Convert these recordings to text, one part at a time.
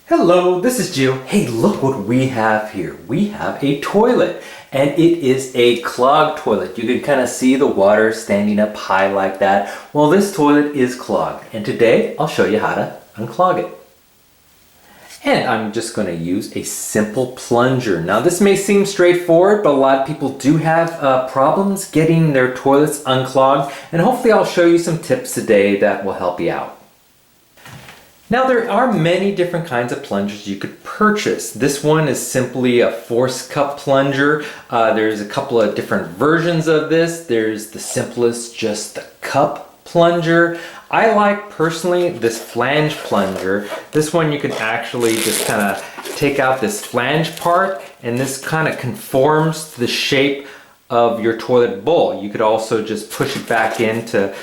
Hello, this is Jill. Hey, look what we have here. We have a toilet, and it is a clogged toilet. You can kind of see the water standing up high like that. Well, this toilet is clogged, and today I'll show you how to unclog it. And I'm just going to use a simple plunger. Now, this may seem straightforward, but a lot of people do have problems getting their toilets unclogged, and hopefully I'll show you some tips today that will help you out. Now, there are many different kinds of plungers you could purchase. This one is simply a force cup plunger. There's a couple of different versions of this. There's the simplest, just the cup plunger. I like personally this flange plunger. This one you can actually just kind of take out this flange part, and this kind of conforms to the shape of your toilet bowl. You could also just push it back in to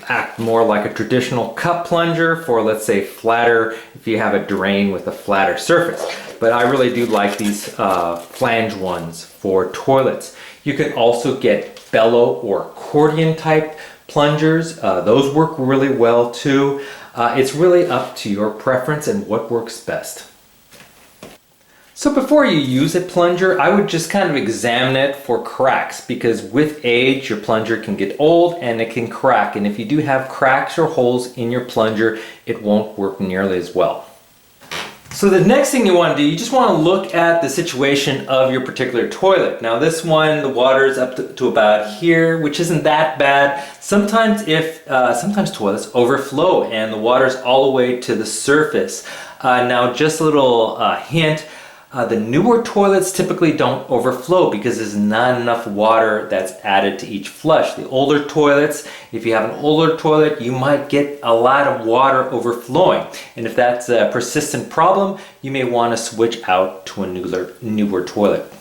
act more like a traditional cup plunger for, let's say, flatter, if you have a drain with a flatter surface. But I really do like these flange ones for toilets. You can also get bellow or accordion type plungers. Those work really well too. It's really up to your preference and what works best. So before you use a plunger, I would just kind of examine it for cracks, because with age your plunger can get old and it can crack, and if you do have cracks or holes in your plunger, it won't work nearly as well. So the next thing you want to do, you just want to look at the situation of your particular toilet. Now this one, the water is up to about here, which isn't that bad. Sometimes sometimes toilets overflow and the water is all the way to the surface. Now just a little hint. The newer toilets typically don't overflow because there's not enough water that's added to each flush. The older toilets, if you have an older toilet, you might get a lot of water overflowing. And if that's a persistent problem, you may want to switch out to a newer toilet.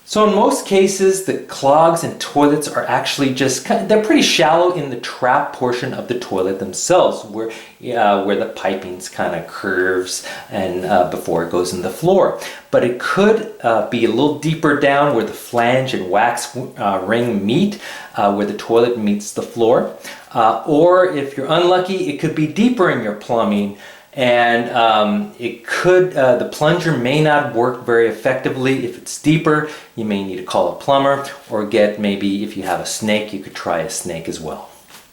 So in most cases, the clogs in toilets are actually they're pretty shallow in the trap portion of the toilet themselves, where the piping's kind of curves and before it goes in the floor. But it could be a little deeper down where the flange and wax ring meet, where the toilet meets the floor. Or if you're unlucky, it could be deeper in your plumbing, and the plunger may not work very effectively. If it's deeper, you may need to call a plumber, or maybe if you have a snake, you could try a snake as well.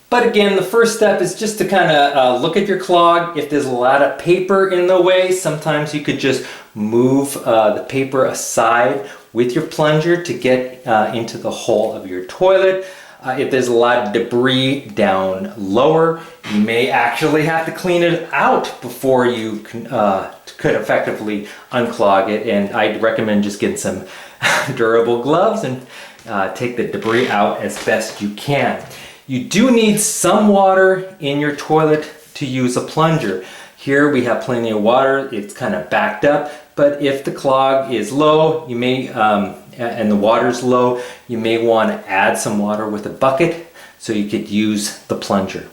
But again, the first step is just to kind of look at your clog. If there's a lot of paper in the way, sometimes you could just move the paper aside with your plunger to get into the hole of your toilet. If there's a lot of debris down lower, you may actually have to clean it out before you could effectively unclog it. And I'd recommend just getting some durable gloves and take the debris out as best you can. You do need some water in your toilet to use a plunger. Here we have plenty of water. It's kind of backed up. But if the clog is low, you may and the water's low, you may want to add some water with a bucket so you could use the plunger.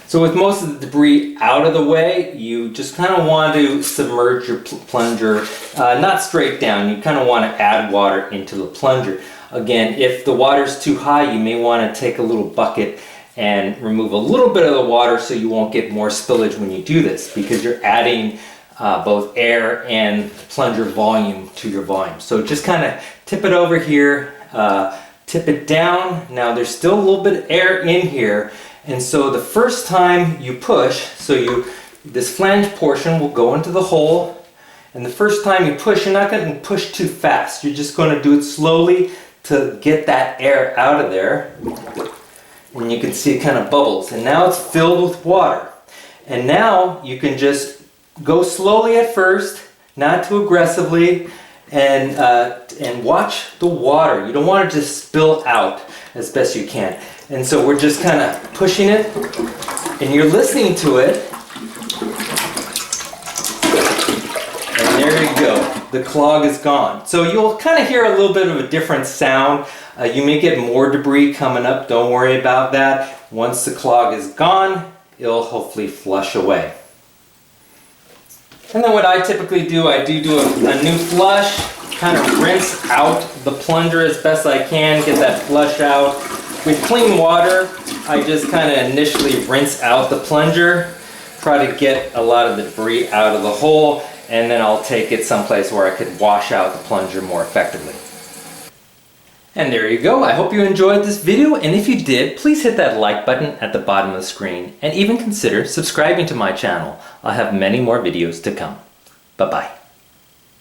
So with most of the debris out of the way, you just kind of want to submerge your plunger, not straight down. You kind of want to add water into the plunger. Again, if the water's too high, you may want to take a little bucket and remove a little bit of the water so you won't get more spillage when you do this, because you're adding both air and plunger volume to your volume. So just kind of tip it over here, tip it down. Now there's still a little bit of air in here, and so the first time you push, this flange portion will go into the hole, and the first time you push, you're not going to push too fast. You're just going to do it slowly to get that air out of there. And you can see it kind of bubbles, and now it's filled with water. And now you can just go slowly at first, not too aggressively, and watch the water. You don't want it to spill out as best you can. And so we're just kind of pushing it, and you're listening to it. And there you go. The clog is gone. So you'll kind of hear a little bit of a different sound. You may get more debris coming up. Don't worry about that. Once the clog is gone, it'll hopefully flush away. And then what I typically do, I do a new flush, kind of rinse out the plunger as best I can, get that flush out. With clean water, I just kind of initially rinse out the plunger. try to get a lot of the debris out of the hole, and then I'll take it someplace where I could wash out the plunger more effectively. And there you go. I hope you enjoyed this video, and if you did, please hit that like button at the bottom of the screen and even consider subscribing to my channel. I'll have many more videos to come. Bye-bye.